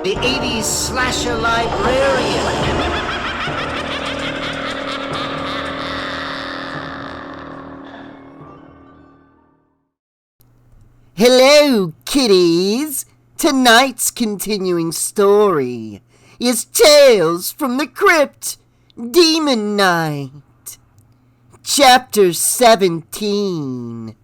the 80s slasher librarian. Hello, kiddies! Tonight's continuing story is Tales from the Crypt, Demon Night, Chapter 17.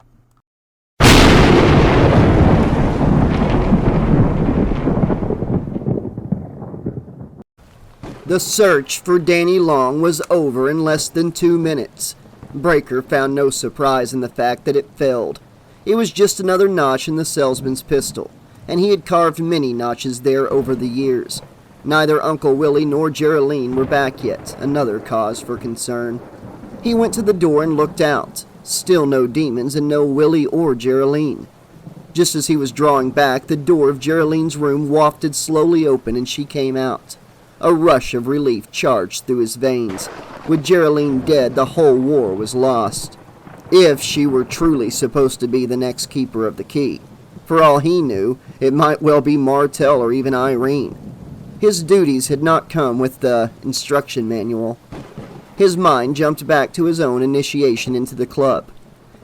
The search for Danny Long was over in less than 2 minutes. Breaker found no surprise in the fact that it failed. It was just another notch in the salesman's pistol, and he had carved many notches there over the years. Neither Uncle Willie nor Geraldine were back yet, another cause for concern. He went to the door and looked out. Still no demons and no Willie or Geraldine. Just as he was drawing back, the door of Geraldine's room wafted slowly open and she came out. A rush of relief charged through his veins. With Geraldine dead, the whole war was lost. If she were truly supposed to be the next keeper of the key. For all he knew, it might well be Martell or even Irene. His duties had not come with the instruction manual. His mind jumped back to his own initiation into the club.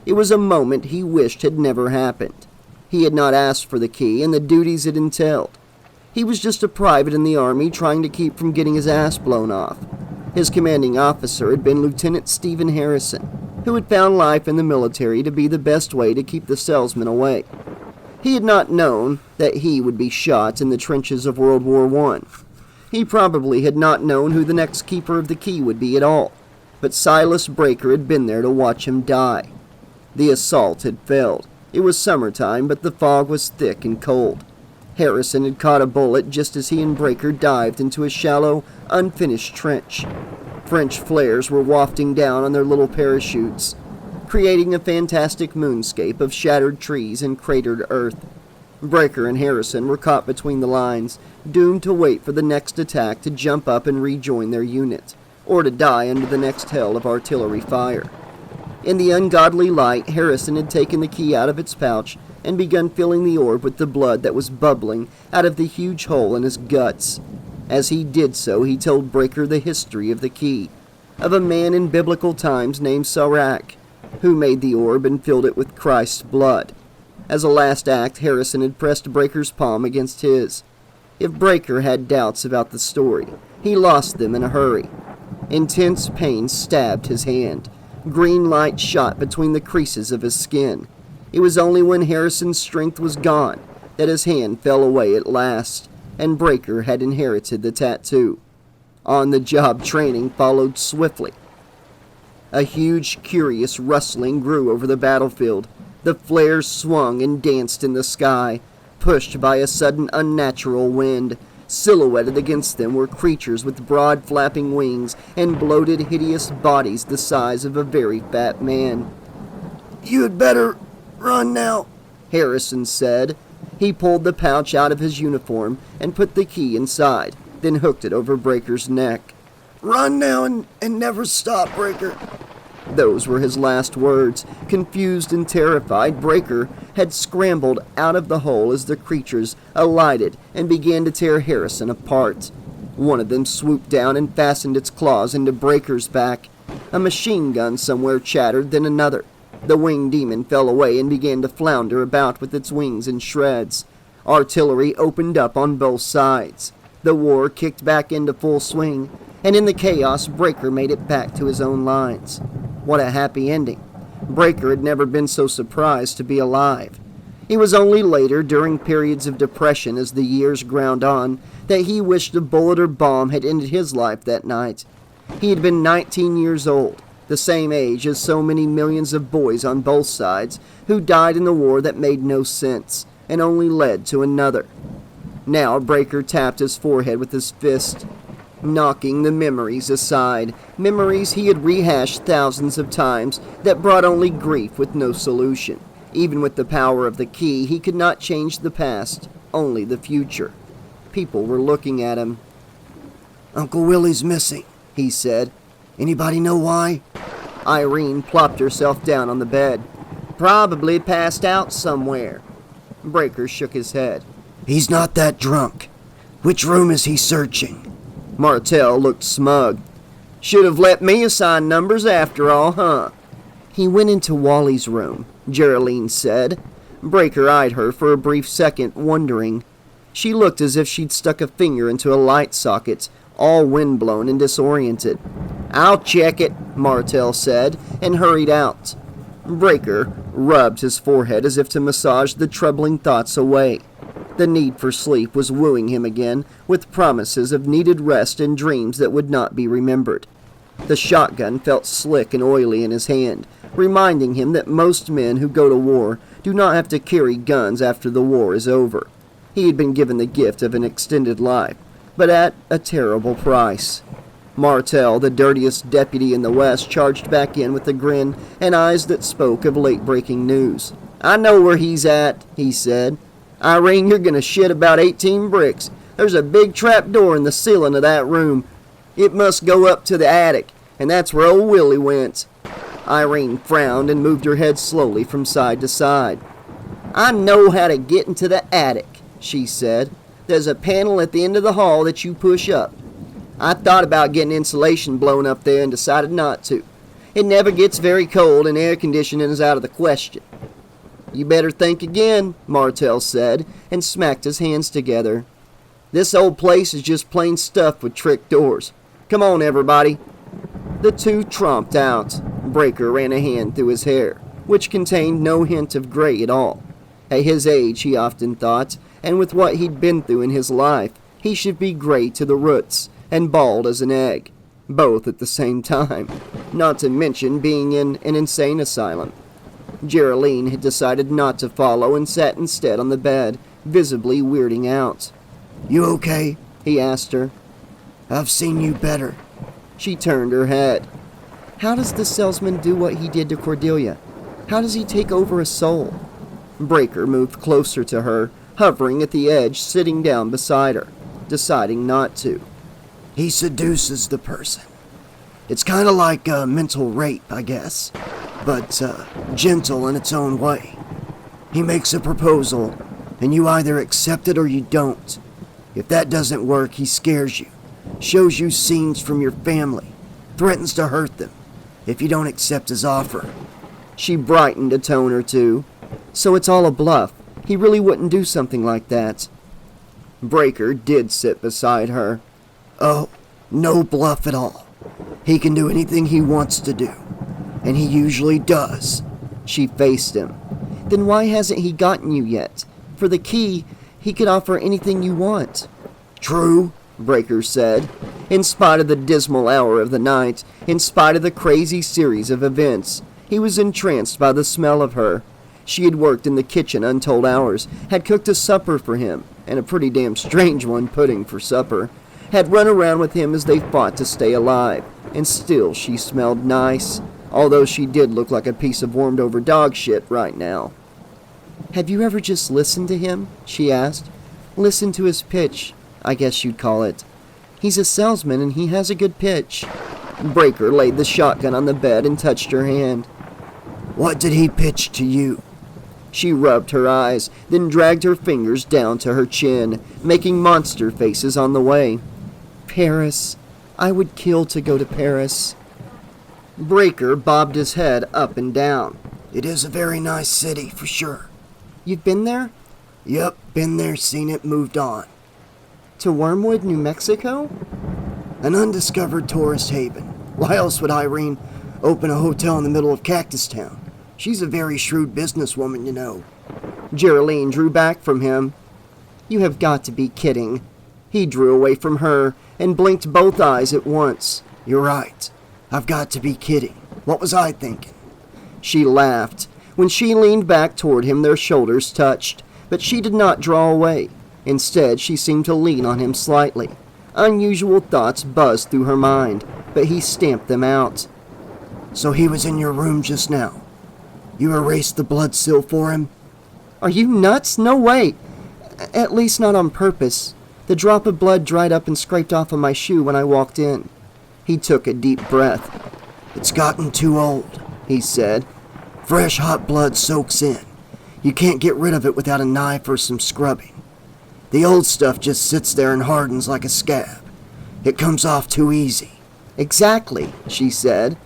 It was a moment he wished had never happened. He had not asked for the key and the duties it entailed. He was just a private in the army trying to keep from getting his ass blown off. His commanding officer had been Lieutenant Stephen Harrison, who had found life in the military to be the best way to keep the salesman away. He had not known that he would be shot in the trenches of World War I. He probably had not known who the next keeper of the key would be at all, but Silas Breaker had been there to watch him die. The assault had failed. It was summertime, but the fog was thick and cold. Harrison had caught a bullet just as he and Breaker dived into a shallow, unfinished trench. French flares were wafting down on their little parachutes, creating a fantastic moonscape of shattered trees and cratered earth. Breaker and Harrison were caught between the lines, doomed to wait for the next attack to jump up and rejoin their unit, or to die under the next hail of artillery fire. In the ungodly light, Harrison had taken the key out of its pouch and begun filling the orb with the blood that was bubbling out of the huge hole in his guts. As he did so, he told Breaker the history of the key, of a man in biblical times named Sirach, who made the orb and filled it with Christ's blood. As a last act, Harrison had pressed Breaker's palm against his. If Breaker had doubts about the story, he lost them in a hurry. Intense pain stabbed his hand. Green light shot between the creases of his skin. It was only when Harrison's strength was gone that his hand fell away at last, and Breaker had inherited the tattoo. On-the-job training followed swiftly. A huge, curious rustling grew over the battlefield. The flares swung and danced in the sky, pushed by a sudden unnatural wind. Silhouetted against them were creatures with broad flapping wings and bloated, hideous bodies the size of a very fat man. "You had better run now," Harrison said. He pulled the pouch out of his uniform and put the key inside, then hooked it over Breaker's neck. "Run now and never stop, Breaker." Those were his last words. Confused and terrified, Breaker had scrambled out of the hole as the creatures alighted and began to tear Harrison apart. One of them swooped down and fastened its claws into Breaker's back. A machine gun somewhere chattered, then another. The winged demon fell away and began to flounder about with its wings in shreds. Artillery opened up on both sides. The war kicked back into full swing, and in the chaos, Breaker made it back to his own lines. What a happy ending. Breaker had never been so surprised to be alive. It was only later, during periods of depression as the years ground on, that he wished a bullet or bomb had ended his life that night. He had been 19 years old, the same age as so many millions of boys on both sides who died in the war that made no sense and only led to another. Now Breaker tapped his forehead with his fist, knocking the memories aside, memories he had rehashed thousands of times that brought only grief with no solution. Even with the power of the key, he could not change the past, only the future. People were looking at him. "Uncle Willie's missing," he said. "Anybody know why?" Irene plopped herself down on the bed. "Probably passed out somewhere." Breaker shook his head. "He's not that drunk." Which room is he searching? Martell looked smug. Should have let me assign numbers after all, huh? He went into Wally's room, Geraldine said. Breaker eyed her for a brief second, wondering. She looked as if she'd stuck a finger into a light socket, all windblown and disoriented. I'll check it, Martell said, and hurried out. Breaker rubbed his forehead as if to massage the troubling thoughts away. The need for sleep was wooing him again, with promises of needed rest and dreams that would not be remembered. The shotgun felt slick and oily in his hand, reminding him that most men who go to war do not have to carry guns after the war is over. He had been given the gift of an extended life, but at a terrible price. Martell, the dirtiest deputy in the West, charged back in with a grin and eyes that spoke of late-breaking news. I know where he's at, he said. Irene, you're going to shit about 18 bricks. There's a big trap door in the ceiling of that room. It must go up to the attic, and that's where old Willie went. Irene frowned and moved her head slowly from side to side. I know how to get into the attic, she said. There's a panel at the end of the hall that you push up. I thought about getting insulation blown up there and decided not to. It never gets very cold and air conditioning is out of the question. You better think again, Martell said, and smacked his hands together. This old place is just plain stuffed with trick doors. Come on, everybody. The two tromped out. Breaker ran a hand through his hair, which contained no hint of gray at all. At his age, he often thought, and with what he'd been through in his life, he should be gray to the roots and bald as an egg, both at the same time, not to mention being in an insane asylum. Geraldine had decided not to follow and sat instead on the bed, visibly weirding out. You okay? He asked her. I've seen you better. She turned her head. How does the salesman do what he did to Cordelia? How does he take over a soul? Breaker moved closer to her, hovering at the edge, sitting down beside her, deciding not to. He seduces the person. It's kind of like a mental rape, I guess, but gentle in its own way. He makes a proposal, and you either accept it or you don't. If that doesn't work, he scares you, shows you scenes from your family, threatens to hurt them if you don't accept his offer. She brightened a tone or two. So it's all a bluff. He really wouldn't do something like that. Breaker did sit beside her. Oh, no bluff at all. He can do anything he wants to do, and he usually does. She faced him. Then why hasn't he gotten you yet? For the key, he could offer anything you want. True, Breaker said. In spite of the dismal hour of the night, in spite of the crazy series of events, he was entranced by the smell of her. She had worked in the kitchen untold hours, had cooked a supper for him, and a pretty damn strange one, pudding for supper, had run around with him as they fought to stay alive, and still she smelled nice, although she did look like a piece of warmed over dog shit right now. Have you ever just listened to him? She asked. Listened to his pitch, I guess you'd call it. He's a salesman and he has a good pitch. Breaker laid the shotgun on the bed and touched her hand. What did he pitch to you? She rubbed her eyes, then dragged her fingers down to her chin, making monster faces on the way. Paris. I would kill to go to Paris. Breaker bobbed his head up and down. It is a very nice city, for sure. You've been there? Yep, been there, seen it, moved on. To Wormwood, New Mexico? An undiscovered tourist haven. Why else would Irene open a hotel in the middle of Cactus Town? She's a very shrewd businesswoman, you know. Geraldine drew back from him. You have got to be kidding. He drew away from her and blinked both eyes at once. You're right. I've got to be kidding. What was I thinking? She laughed. When she leaned back toward him, their shoulders touched, but she did not draw away. Instead, she seemed to lean on him slightly. Unusual thoughts buzzed through her mind, but he stamped them out. So he was in your room just now. You erased the blood seal for him? Are you nuts? No way. At least not on purpose. The drop of blood dried up and scraped off of my shoe when I walked in. He took a deep breath. It's gotten too old, he said. Fresh hot blood soaks in. You can't get rid of it without a knife or some scrubbing. The old stuff just sits there and hardens like a scab. It comes off too easy." "Exactly," she said.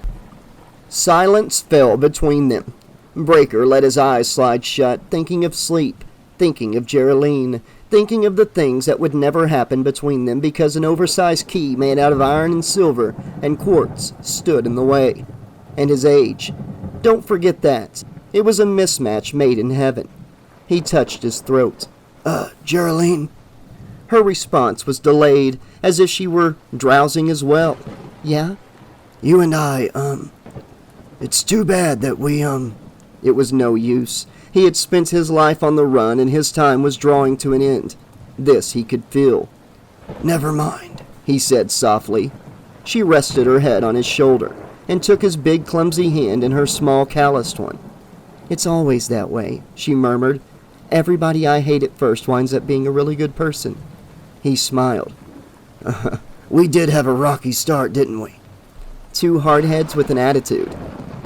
Silence fell between them. Breaker let his eyes slide shut, thinking of sleep, thinking of Geraldine, thinking of the things that would never happen between them because an oversized key made out of iron and silver and quartz stood in the way. And his age. Don't forget that. It was a mismatch made in heaven. He touched his throat. Geraldine?" Her response was delayed, as if she were drowsing as well. "Yeah?" "You and I, it's too bad that we, It was no use. He had spent his life on the run, and his time was drawing to an end. This he could feel. Never mind," he said softly. She rested her head on his shoulder, and took his big clumsy hand in her small calloused one. "It's always that way," she murmured. "Everybody I hate at first winds up being a really good person." He smiled. "We did have a rocky start, didn't we?" "Two hardheads with an attitude."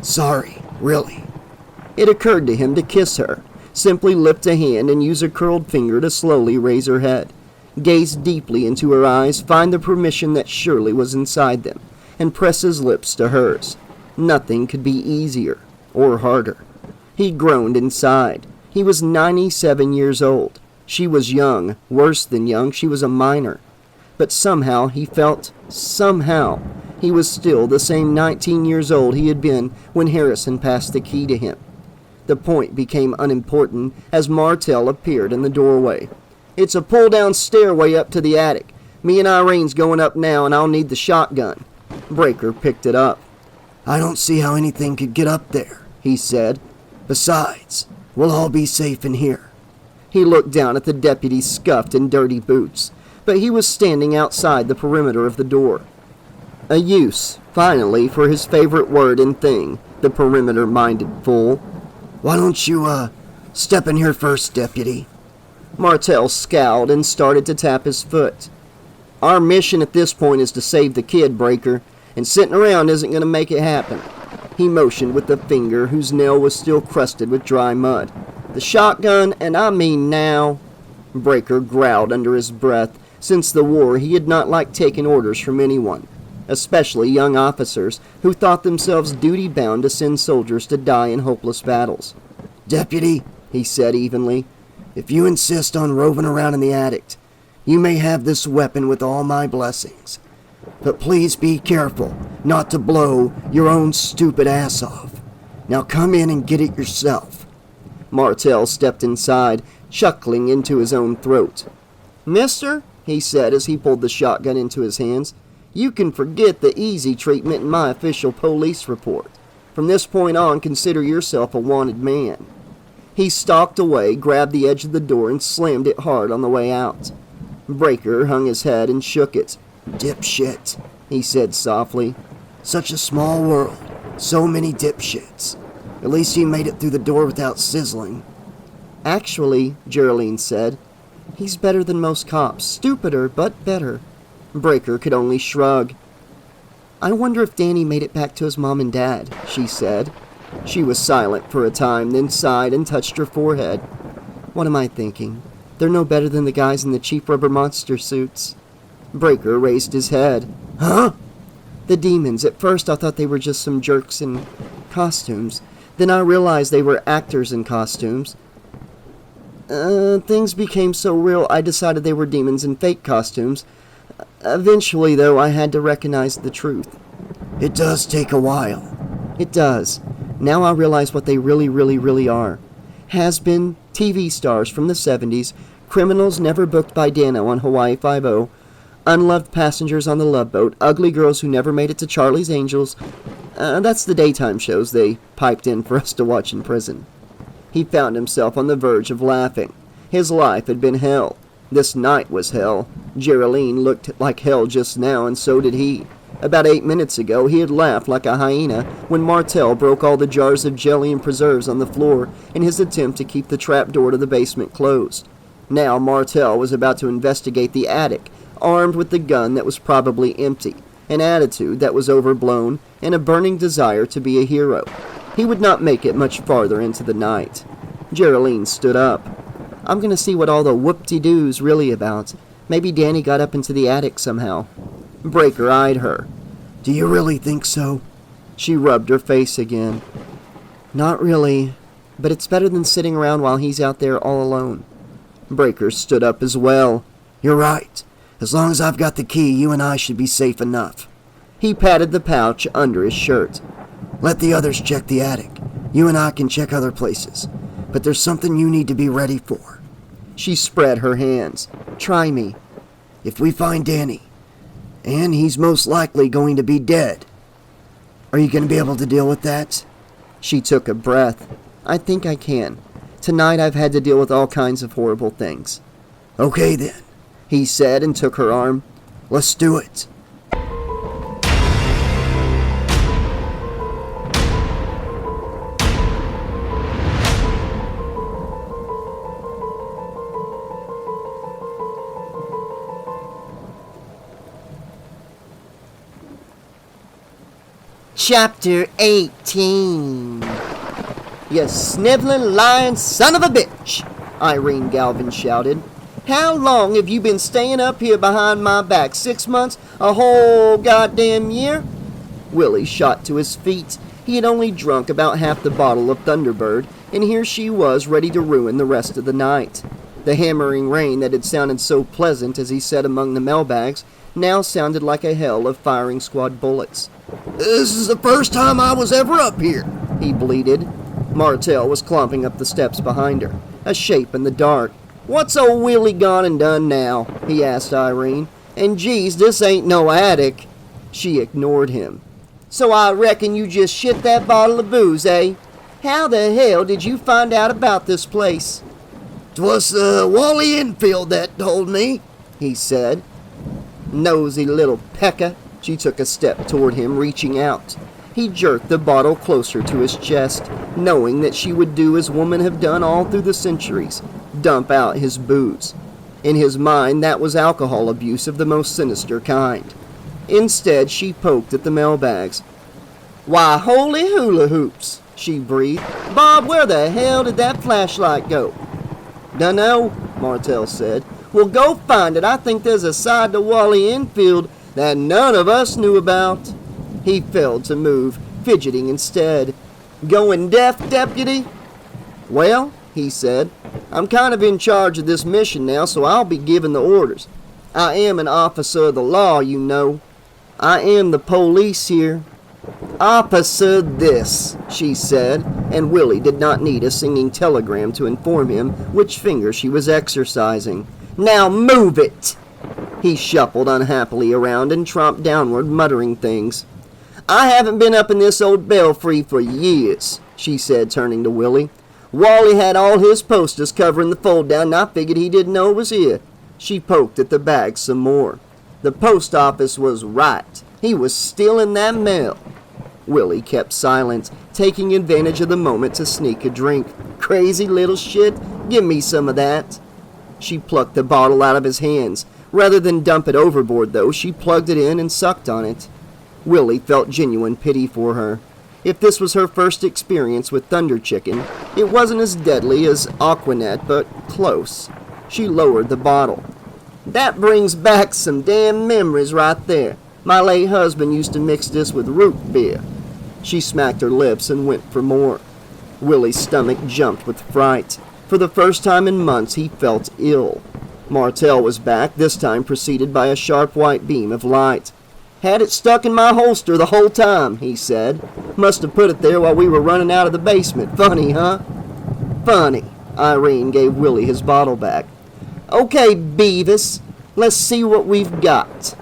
"Sorry, really." It occurred to him to kiss her, simply lift a hand and use a curled finger to slowly raise her head, gaze deeply into her eyes, find the permission that surely was inside them, and press his lips to hers. Nothing could be easier or harder. He groaned inside. He was 97 years old. She was young, worse than young, she was a minor. But somehow he was still the same 19 years old he had been when Harrison passed the key to him. The point became unimportant as Martell appeared in the doorway. "It's a pull-down stairway up to the attic. Me and Irene's going up now, and I'll need the shotgun." Breaker picked it up. "I don't see how anything could get up there," he said. "Besides, we'll all be safe in here." He looked down at the deputy's scuffed and dirty boots, but he was standing outside the perimeter of the door. A use, finally, for his favorite word and thing, the perimeter-minded fool. "Why don't you, step in here first, deputy?" Martell scowled and started to tap his foot. "Our mission at this point is to save the kid, Breaker, and sitting around isn't going to make it happen." He motioned with the finger whose nail was still crusted with dry mud. "The shotgun, and I mean now." Breaker growled under his breath. Since the war, he had not liked taking orders from anyone, especially young officers who thought themselves duty-bound to send soldiers to die in hopeless battles. "Deputy," he said evenly, "if you insist on roving around in the attic, you may have this weapon with all my blessings. But please be careful not to blow your own stupid ass off. Now come in and get it yourself." Martell stepped inside, chuckling into his own throat. "Mister," he said as he pulled the shotgun into his hands, "you can forget the easy treatment in my official police report. From this point on, consider yourself a wanted man." He stalked away, grabbed the edge of the door, and slammed it hard on the way out. Breaker hung his head and shook it. "Dipshit," he said softly. "Such a small world. So many dipshits. At least he made it through the door without sizzling." "Actually," Geraldine said, "he's better than most cops. Stupider, but better." Breaker could only shrug. "I wonder if Danny made it back to his mom and dad," she said. She was silent for a time, then sighed and touched her forehead. "What am I thinking? They're no better than the guys in the cheap rubber monster suits." Breaker raised his head. "Huh?" "The demons. At first I thought they were just some jerks in costumes. Then I realized they were actors in costumes. Things became so real I decided they were demons in fake costumes. Eventually, though, I had to recognize the truth." "It does take a while." "It does. Now I realize what they really are. Has-been TV stars from the 70s, criminals never booked by Dano on Hawaii Five-0, unloved passengers on the Love Boat, ugly girls who never made it to Charlie's Angels. That's the daytime shows they piped in for us to watch in prison." He found himself on the verge of laughing. His life had been hell. This night was hell. Geraldine looked like hell just now, and so did he. About 8 minutes ago, he had laughed like a hyena when Martell broke all the jars of jelly and preserves on the floor in his attempt to keep the trap door to the basement closed. Now Martell was about to investigate the attic, armed with the gun that was probably empty, an attitude that was overblown, and a burning desire to be a hero. He would not make it much farther into the night. Geraldine stood up. I'm gonna see what all the whoop-de-doo's really about. Maybe Danny got up into the attic somehow. Breaker eyed her. Do you really think so? She rubbed her face again. Not really, but it's better than sitting around while he's out there all alone. Breaker stood up as well. You're right. As long as I've got the key, you and I should be safe enough. He patted the pouch under his shirt. Let the others check the attic. You and I can check other places. But there's something you need to be ready for. She spread her hands. Try me. If we find Danny, and he's most likely going to be dead, are you going to be able to deal with that? She took a breath. I think I can. Tonight I've had to deal with all kinds of horrible things. Okay then, he said and took her arm. Let's do it. Chapter 18. You sniveling, lying son of a bitch, Irene Galvin shouted. How long have you been staying up here behind my back? 6 months? A whole goddamn year? Willie shot to his feet. He had only drunk about half the bottle of Thunderbird, and here she was ready to ruin the rest of the night. The hammering rain that had sounded so pleasant as he sat among the mailbags now sounded like a hell of firing squad bullets. This is the first time I was ever up here, he bleated. Martell was clomping up the steps behind her, a shape in the dark. What's old Willie gone and done now? He asked Irene. And geez, this ain't no attic. She ignored him. So I reckon you just shit that bottle of booze, eh? How the hell did you find out about this place? 'Twas Wally Enfield that told me, he said. Nosy little pecker. She took a step toward him, reaching out. He jerked the bottle closer to his chest, knowing that she would do as women have done all through the centuries, dump out his booze. In his mind, that was alcohol abuse of the most sinister kind. Instead, she poked at the mailbags. Why, holy hula hoops, she breathed. Bob, where the hell did that flashlight go? Dunno, Martell said. Well, go find it. I think there's a side to Wally Enfield that none of us knew about. He failed to move, fidgeting instead. Going deaf, deputy? Well, he said, I'm kind of in charge of this mission now, so I'll be giving the orders. I am an officer of the law, you know. I am the police here. Officer this, she said, and Willie did not need a singing telegram to inform him which finger she was exercising. Now move it! He shuffled unhappily around and tromped downward, muttering things. I haven't been up in this old belfry for years, she said, turning to Willie. Wally had all his posters covering the fold-down, and I figured he didn't know it was here. She poked at the bag some more. The post office was right. He was stealing that mail. Willie kept silent, taking advantage of the moment to sneak a drink. Crazy little shit. Give me some of that. She plucked the bottle out of his hands. Rather than dump it overboard, though, she plugged it in and sucked on it. Willie felt genuine pity for her. If this was her first experience with Thunder Chicken, it wasn't as deadly as Aquanet, but close. She lowered the bottle. That brings back some damn memories right there. My late husband used to mix this with root beer. She smacked her lips and went for more. Willie's stomach jumped with fright. For the first time in months, he felt ill. Martell was back, this time preceded by a sharp white beam of light. Had it stuck in my holster the whole time, he said. Must have put it there while we were running out of the basement. Funny, huh? Funny. Irene gave Willie his bottle back. Okay, Beavis, let's see what we've got.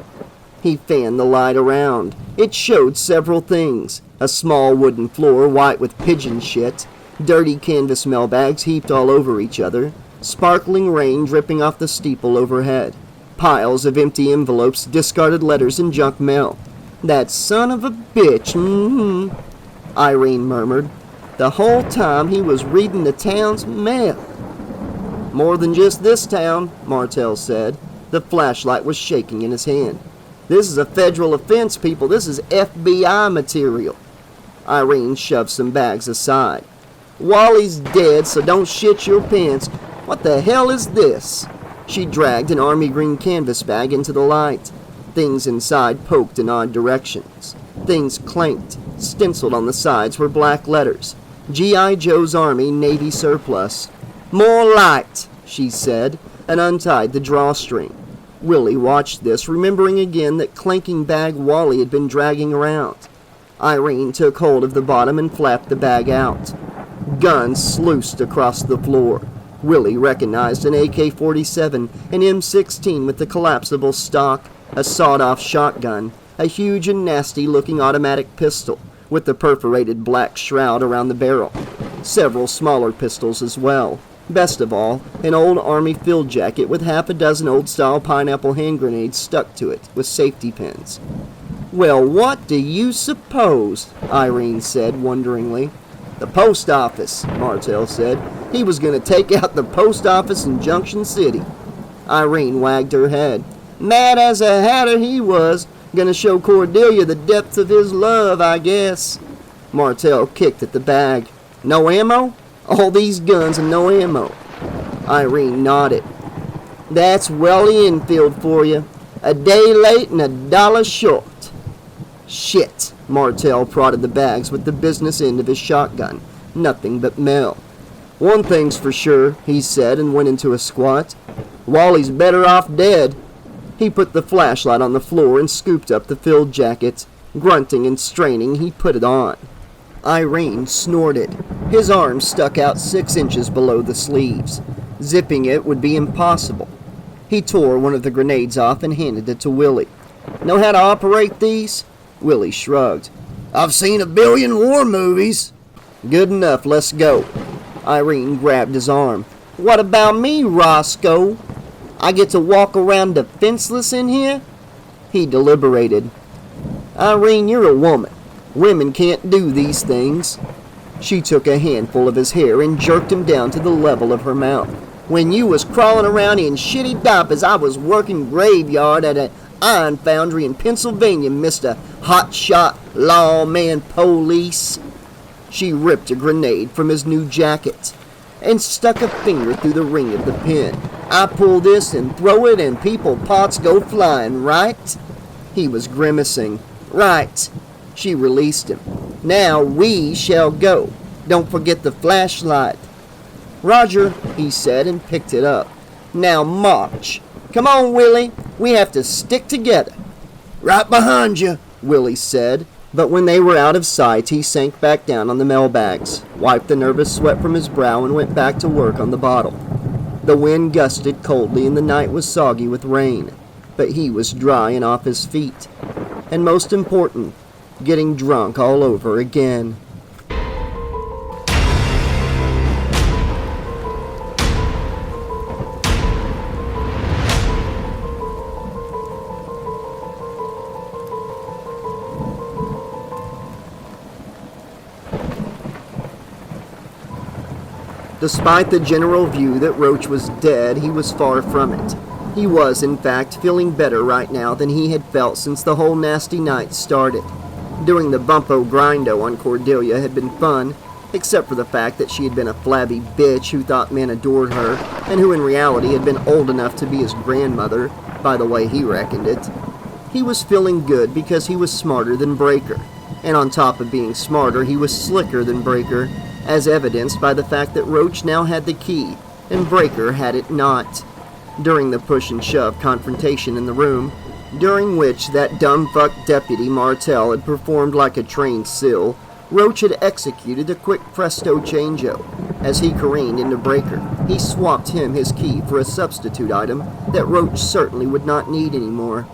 He fanned the light around. It showed several things. A small wooden floor white with pigeon shit, dirty canvas mailbags heaped all over each other, sparkling rain dripping off the steeple overhead, piles of empty envelopes, discarded letters, and junk mail. That son of a bitch, Irene murmured. The whole time he was reading the town's mail. More than just this town, Martell said. The flashlight was shaking in his hand. This is a federal offense, people. This is FBI material. Irene shoved some bags aside. Wally's dead, so don't shit your pants. What the hell is this? She dragged an army green canvas bag into the light. Things inside poked in odd directions. Things clanked. Stenciled on the sides were black letters. G.I. Joe's Army Navy Surplus. More light, she said, and untied the drawstring. Willie watched this, remembering again that clanking bag Wally had been dragging around. Irene took hold of the bottom and flapped the bag out. Guns sluiced across the floor. Willie recognized an AK-47, an M16 with the collapsible stock, a sawed-off shotgun, a huge and nasty-looking automatic pistol with the perforated black shroud around the barrel. Several smaller pistols as well. Best of all, an old army field jacket with half a dozen old-style pineapple hand grenades stuck to it with safety pins. Well, what do you suppose? Irene said wonderingly. The post office, Martell said. He was going to take out the post office in Junction City. Irene wagged her head. Mad as a hatter he was. Gonna show Cordelia the depth of his love, I guess. Martell kicked at the bag. No ammo? All these guns and no ammo. Irene nodded. That's Welly Enfield for you. A day late and $1 short. Shit, Martell prodded the bags with the business end of his shotgun. Nothing but mail. One thing's for sure, he said and went into a squat. Wally's better off dead. He put the flashlight on the floor and scooped up the field jacket. Grunting and straining, he put it on. Irene snorted. His arm stuck out 6 inches below the sleeves. Zipping it would be impossible. He tore one of the grenades off and handed it to Willie. Know how to operate these? Willie shrugged. I've seen 1 billion war movies. Good enough, let's go. Irene grabbed his arm. What about me, Roscoe? I get to walk around defenseless in here? He deliberated. Irene, you're a woman. Women can't do these things. She took a handful of his hair and jerked him down to the level of her mouth. When you was crawling around in shitty diapers, I was working graveyard at an iron foundry in Pennsylvania, Mr. Hotshot Lawman Police. She ripped a grenade from his new jacket and stuck a finger through the ring of the pin. I pull this and throw it and people pots go flying, right? He was grimacing. Right. She released him. Now we shall go. Don't forget the flashlight. Roger, he said and picked it up. Now march. Come on, Willie. We have to stick together. Right behind you, Willie said. But when they were out of sight, he sank back down on the mailbags, wiped the nervous sweat from his brow, and went back to work on the bottle. The wind gusted coldly and the night was soggy with rain, but he was dry and off his feet. And most important, getting drunk all over again. Despite the general view that Roach was dead, he was far from it. He was, in fact, feeling better right now than he had felt since the whole nasty night started. Doing the bumpo grindo on Cordelia had been fun, except for the fact that she had been a flabby bitch who thought men adored her, and who in reality had been old enough to be his grandmother, by the way he reckoned it. He was feeling good because he was smarter than Breaker, and on top of being smarter, he was slicker than Breaker, as evidenced by the fact that Roach now had the key, and Breaker had it not. During the push and shove confrontation in the room, during which that dumb fuck deputy Martell had performed like a trained sill, Roach had executed a quick presto changeo. As he careened into Breaker, he swapped him his key for a substitute item that Roach certainly would not need anymore.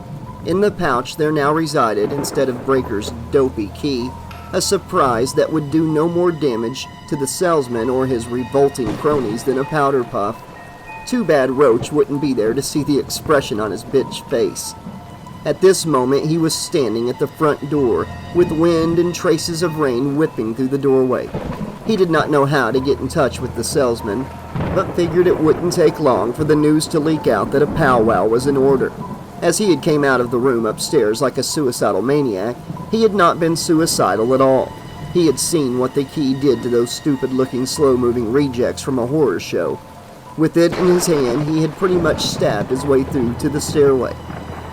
In the pouch there now resided, instead of Breaker's dopey key, a surprise that would do no more damage to the salesman or his revolting cronies than a powder puff. Too bad Roach wouldn't be there to see the expression on his bitch face. At this moment he was standing at the front door, with wind and traces of rain whipping through the doorway. He did not know how to get in touch with the salesman, but figured it wouldn't take long for the news to leak out that a powwow was in order. As he had came out of the room upstairs like a suicidal maniac, he had not been suicidal at all. He had seen what the key did to those stupid-looking, slow-moving rejects from a horror show. With it in his hand, he had pretty much stabbed his way through to the stairway.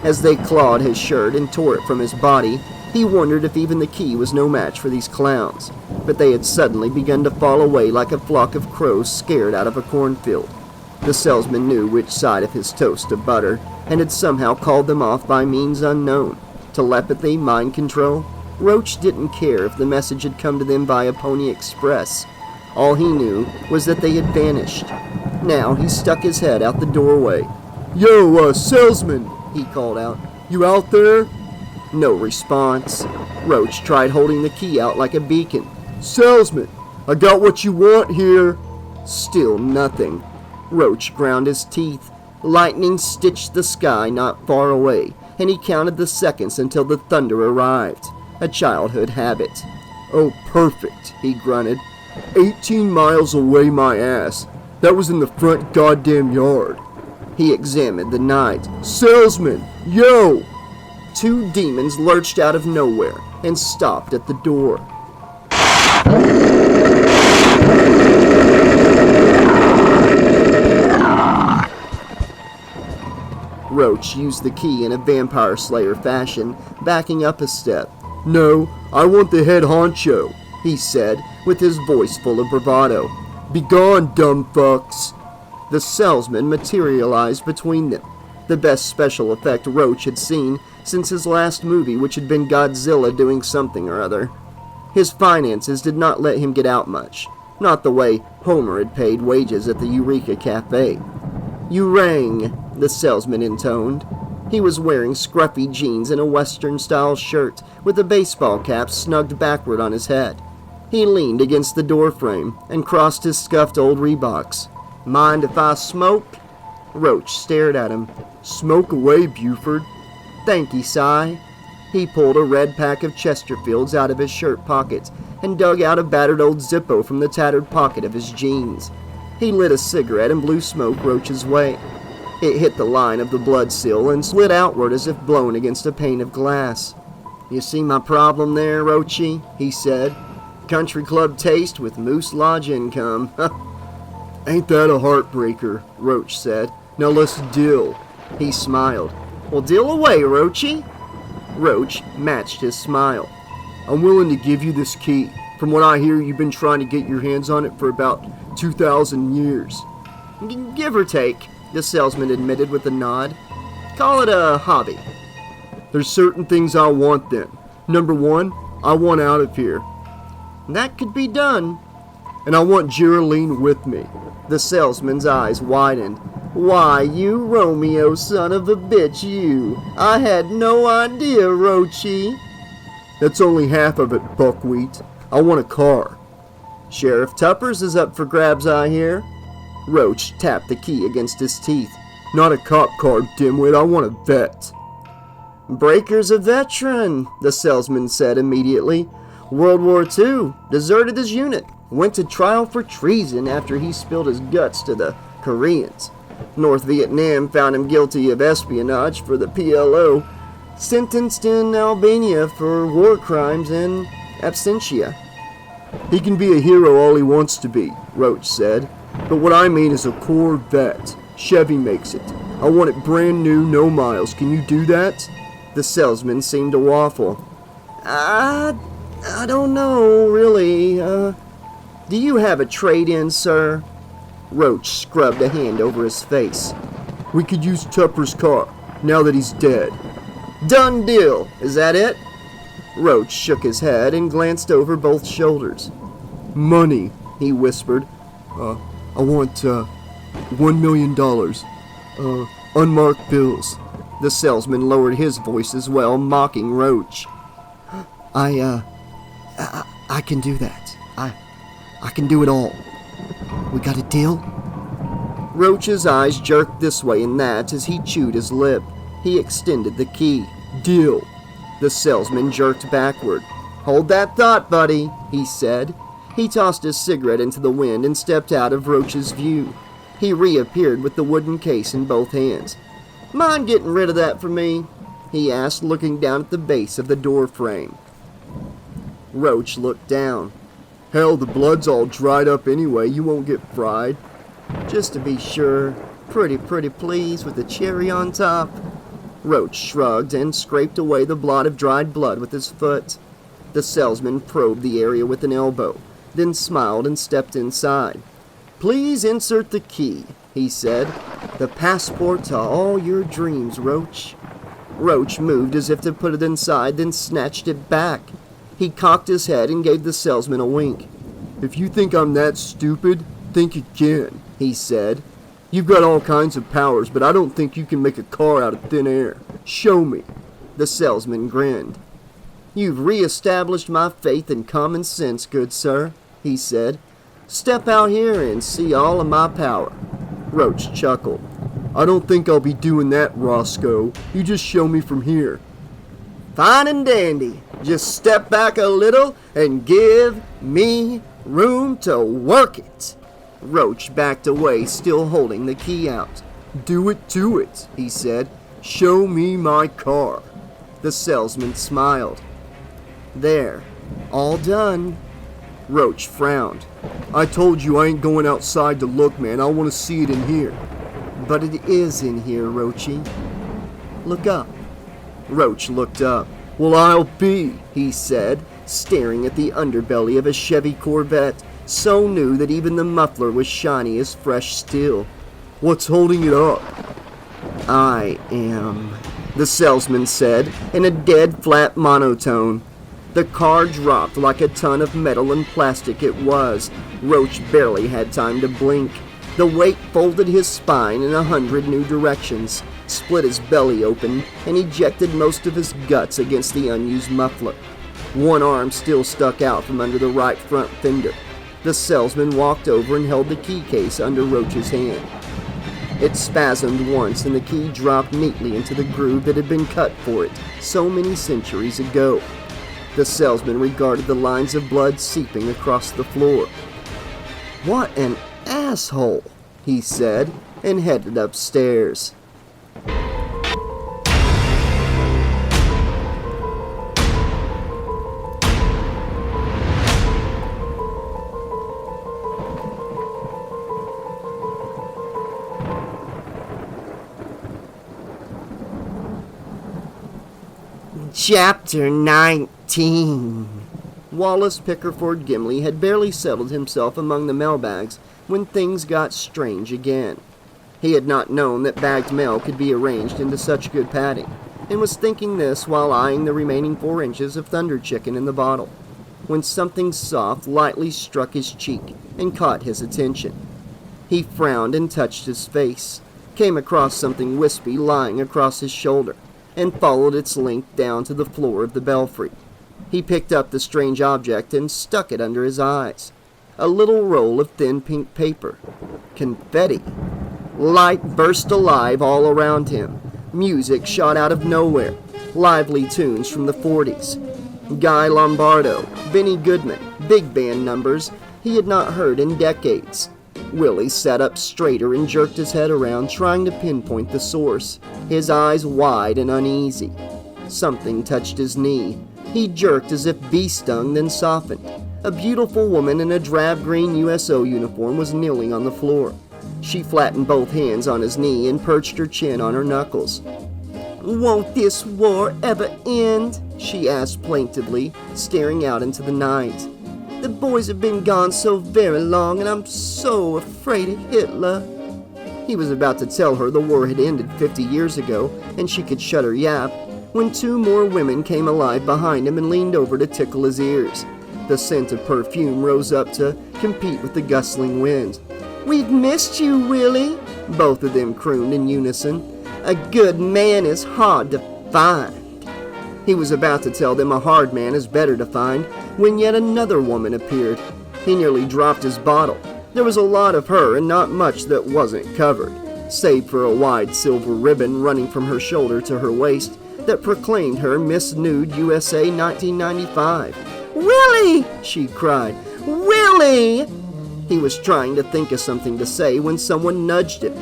As they clawed his shirt and tore it from his body, he wondered if even the key was no match for these clowns. But they had suddenly begun to fall away like a flock of crows scared out of a cornfield. The salesman knew which side of his toast to butter, and had somehow called them off by means unknown. Telepathy, mind control. Roach didn't care if the message had come to them via Pony Express. All he knew was that they had vanished. Now he stuck his head out the doorway. Yo, salesman, he called out. You out there? No response. Roach tried holding the key out like a beacon. Salesman, I got what you want here. Still nothing. Roach ground his teeth. Lightning stitched the sky not far away, and he counted the seconds until the thunder arrived. A childhood habit. Oh, perfect, he grunted. 18 miles away my ass. That was in the front goddamn yard. He examined the night. Salesman, yo! Two demons lurched out of nowhere and stopped at the door. Roach used the key in a vampire slayer fashion, backing up a step. No, I want the head honcho, he said, with his voice full of bravado. Begone, dumb fucks. The salesman materialized between them, the best special effect Roach had seen since his last movie, which had been Godzilla doing something or other. His finances did not let him get out much, not the way Homer had paid wages at the Eureka Cafe. You rang, the salesman intoned. He was wearing scruffy jeans and a Western-style shirt with a baseball cap snugged backward on his head. He leaned against the doorframe and crossed his scuffed old Reeboks. Mind if I smoke? Roach stared at him. Smoke away, Buford. Thanky, Si. He pulled a red pack of Chesterfields out of his shirt pocket and dug out a battered old Zippo from the tattered pocket of his jeans. He lit a cigarette and blew smoke Roach's way. It hit the line of the blood seal and slid outward as if blown against a pane of glass. You see my problem there, Roachy? He said. Country club taste with Moose Lodge income. Ain't that a heartbreaker, Roach said. Now let's deal. He smiled. Well, deal away, Roachy. Roach matched his smile. I'm willing to give you this key. From what I hear, you've been trying to get your hands on it for about 2,000 years. Give or take, the salesman admitted with a nod. Call it a hobby. There's certain things I want then. Number one, I want out of here. That could be done. And I want Geraldine with me. The salesman's eyes widened. Why, you Romeo son of a bitch, you. I had no idea, Roachy. That's only half of it, Buckwheat. I want a car. Sheriff Tuppers is up for grabs, I hear. Roach tapped the key against his teeth. Not a cop car, dimwit. I want a vet. Breaker's a veteran, the salesman said immediately. World War II, deserted his unit, went to trial for treason after he spilled his guts to the Koreans. North Vietnam found him guilty of espionage for the PLO, sentenced in Albania for war crimes and absentia. He can be a hero all he wants to be, Roach said. But what I mean is a Corvette. Chevy makes it. I want it brand new, no miles. Can you do that? The salesman seemed to waffle. I don't know, really. Do you have a trade-in, sir? Roach scrubbed a hand over his face. We could use Tupper's car, now that he's dead. Done deal. Is that it? Roach shook his head and glanced over both shoulders. Money, he whispered. I want, $1 million. Unmarked bills. The salesman lowered his voice as well, mocking Roach. I can do that. I can do it all. We got a deal? Roach's eyes jerked this way and that as he chewed his lip. He extended the key. Deal. The salesman jerked backward. Hold that thought, buddy, he said. He tossed his cigarette into the wind and stepped out of Roach's view. He reappeared with the wooden case in both hands. Mind getting rid of that for me? He asked, looking down at the base of the door frame. Roach looked down. Hell, the blood's all dried up anyway. You won't get fried. Just to be sure, pretty please with the cherry on top. Roach shrugged and scraped away the blot of dried blood with his foot. The salesman probed the area with an elbow, then smiled and stepped inside. Please insert the key, he said. The passport to all your dreams, Roach. Roach moved as if to put it inside, then snatched it back. He cocked his head and gave the salesman a wink. If you think I'm that stupid, think again, he said. You've got all kinds of powers, but I don't think you can make a car out of thin air. Show me. The salesman grinned. You've re-established my faith in common sense, good sir, he said. Step out here and see all of my power. Roach chuckled. I don't think I'll be doing that, Roscoe. You just show me from here. Fine and dandy. Just step back a little and give me room to work it. Roach backed away, still holding the key out. Do it, he said. Show me my car. The salesman smiled. There, all done. Roach frowned. I told you I ain't going outside to look, man. I want to see it in here. But it is in here, Roachy. Look up. Roach looked up. Well, I'll be, he said, staring at the underbelly of a Chevy Corvette, so new that even the muffler was shiny as fresh steel. What's holding it up? I am, the salesman said, in a dead flat monotone. The car dropped like a ton of metal and plastic it was. Roach barely had time to blink. The weight folded his spine in 100 new directions, split his belly open, and ejected most of his guts against the unused muffler. One arm still stuck out from under the right front fender. The salesman walked over and held the key case under Roach's hand. It spasmed once and the key dropped neatly into the groove that had been cut for it so many centuries ago. The salesman regarded the lines of blood seeping across the floor. What an asshole, he said, and headed upstairs. Chapter 19. Wallace Pickerford Gimli had barely settled himself among the mailbags when things got strange again. He had not known that bagged mail could be arranged into such good padding, and was thinking this while eyeing the remaining 4 inches of thunder chicken in the bottle, when something soft lightly struck his cheek and caught his attention. He frowned and touched his face, came across something wispy lying across his shoulder, and followed its length down to the floor of the belfry. He picked up the strange object and stuck it under his eyes. A little roll of thin pink paper. Confetti. Light burst alive all around him. Music shot out of nowhere. Lively tunes from the 40s. Guy Lombardo, Benny Goodman, big band numbers he had not heard in decades. Willie sat up straighter and jerked his head around, trying to pinpoint the source, his eyes wide and uneasy. Something touched his knee. He jerked as if bee-stung, then softened. A beautiful woman in a drab green USO uniform was kneeling on the floor. She flattened both hands on his knee and perched her chin on her knuckles. "Won't this war ever end?" she asked plaintively, staring out into the night. "The boys have been gone so very long, and I'm so afraid of Hitler." He was about to tell her the war had ended 50 years ago, and she could shut her yap, when 2 more women came alive behind him and leaned over to tickle his ears. The scent of perfume rose up to compete with the gustling wind. "We've missed you, Willie," both of them crooned in unison. "A good man is hard to find." He was about to tell them a hard man is better to find, when yet another woman appeared. He nearly dropped his bottle. There was a lot of her and not much that wasn't covered, save for a wide silver ribbon running from her shoulder to her waist that proclaimed her Miss Nude USA 1995. "Willie!" she cried. "Willie!" He was trying to think of something to say when someone nudged him.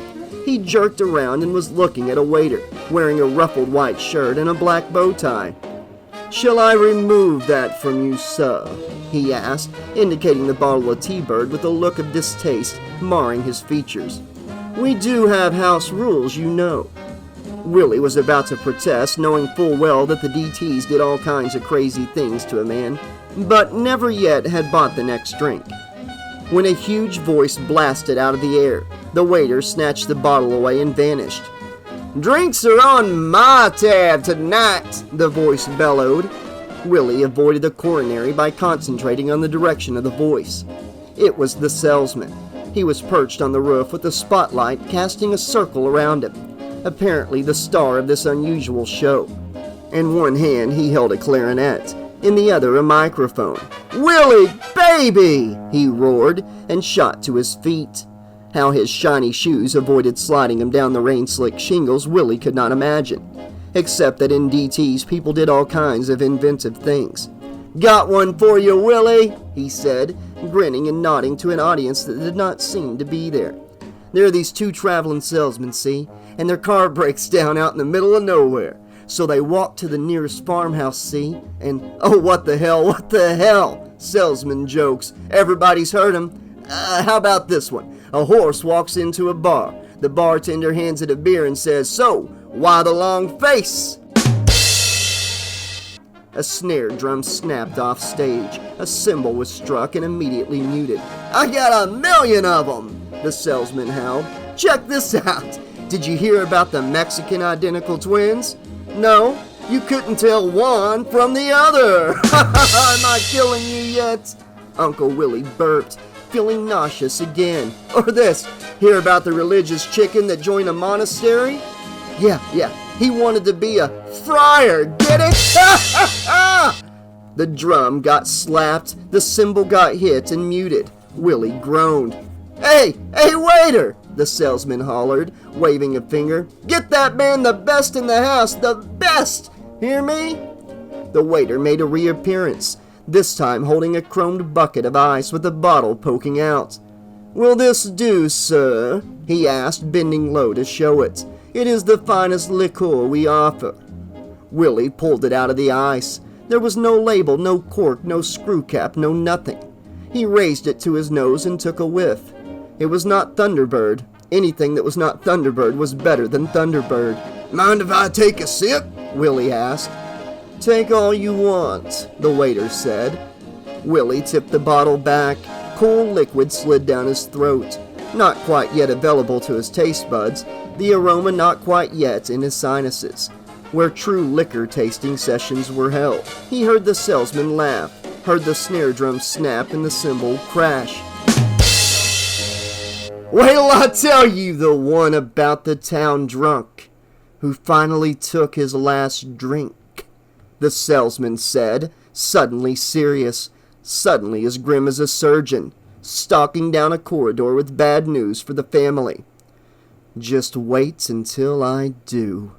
He jerked around and was looking at a waiter, wearing a ruffled white shirt and a black bow tie. "Shall I remove that from you, sir?" he asked, indicating the bottle of T-Bird with a look of distaste marring his features. "We do have house rules, you know." Willie was about to protest, knowing full well that the DTs did all kinds of crazy things to a man, but never yet had bought the next drink. When a huge voice blasted out of the air, the waiter snatched the bottle away and vanished. "Drinks are on my tab tonight," the voice bellowed. Willie avoided the coronary by concentrating on the direction of the voice. It was the salesman. He was perched on the roof with the spotlight casting a circle around him, apparently the star of this unusual show. In one hand he held a clarinet, in the other a microphone. "Willie, baby!" he roared, and shot to his feet. How his shiny shoes avoided sliding him down the rain-slick shingles, Willie could not imagine, except that in DTs people did all kinds of inventive things. "Got one for you, Willie," he said, grinning and nodding to an audience that did not seem to be there. "There are these two traveling salesmen, see, and their car breaks down out in the middle of nowhere. So they walk to the nearest farmhouse, see, and oh, what the hell? Salesman jokes. Everybody's heard 'em. How about this one? A horse walks into a bar. The bartender hands it a beer and says, 'So, why the long face?'" A snare drum snapped off stage. A cymbal was struck and immediately muted. "I got 1,000,000 of them!" the salesman howled. "Check this out! Did you hear about the Mexican identical twins? No? You couldn't tell one from the other! Am I killing you yet?" Uncle Willie burped, feeling nauseous again. Or this, hear about the religious chicken that joined a monastery? Yeah, he wanted to be a friar, get it? The drum got slapped, the cymbal got hit and muted. Willie groaned. Hey, waiter!" the salesman hollered, waving a finger. "Get that man the best in the house, the best! Hear me?" The waiter made a reappearance, this time holding a chromed bucket of ice with a bottle poking out. "Will this do, sir?" he asked, bending low to show it. "It is the finest liqueur we offer." Willie pulled it out of the ice. There was no label, no cork, no screw cap, no nothing. He raised it to his nose and took a whiff. It was not Thunderbird. Anything that was not Thunderbird was better than Thunderbird. "Mind if I take a sip?" Willie asked. "Take all you want," the waiter said. Willie tipped the bottle back. Cool liquid slid down his throat. Not quite yet available to his taste buds, the aroma not quite yet in his sinuses, where true liquor tasting sessions were held. He heard the salesman laugh, heard the snare drum snap and the cymbal crash. "Wait till I tell you the one about the town drunk who finally took his last drink," the salesman said, suddenly serious, suddenly as grim as a surgeon, stalking down a corridor with bad news for the family. "Just wait until I do."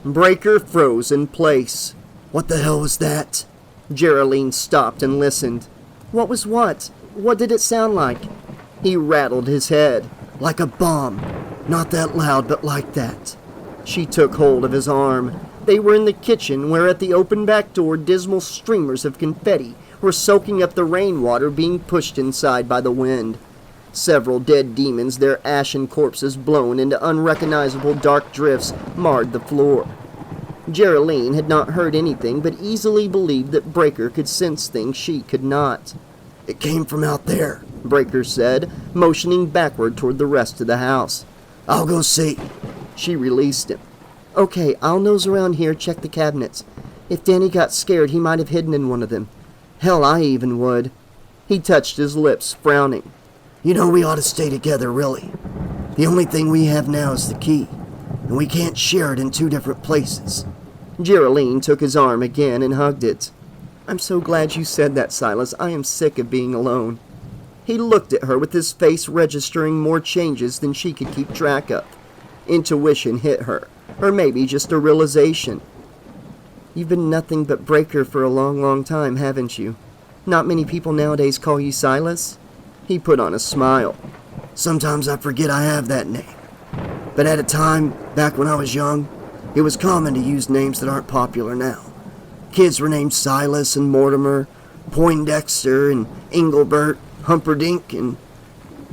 Breaker froze in place. "What the hell was that?" Geraldine stopped and listened. What was what? What did it sound like? He rattled his head. "Like a bomb. Not that loud, but like that." She took hold of his arm. They were in the kitchen, where at the open back door dismal streamers of confetti were soaking up the rainwater being pushed inside by the wind. Several dead demons, their ashen corpses blown into unrecognizable dark drifts, marred the floor. Geraldine had not heard anything, but easily believed that Breaker could sense things she could not. "It came from out there," Breaker said, motioning backward toward the rest of the house. "I'll go see." She released him. "Okay, I'll nose around here, check the cabinets. If Danny got scared, he might have hidden in one of them. Hell, I even would." He touched his lips, frowning. "You know, we ought to stay together, really. The only thing we have now is the key, and we can't share it in two different places." Geraldine took his arm again and hugged it. "I'm so glad you said that, Silas. I am sick of being alone." He looked at her with his face registering more changes than she could keep track of. Intuition hit her. or maybe just a realization. You've been nothing but Breaker for a long, long time, haven't you? Not many people nowadays call you Silas? He put on a smile. Sometimes I forget I have that name. But at a time, back when I was young, it was common to use names that aren't popular now. Kids were named Silas and Mortimer, Poindexter and Engelbert, Humperdinck and...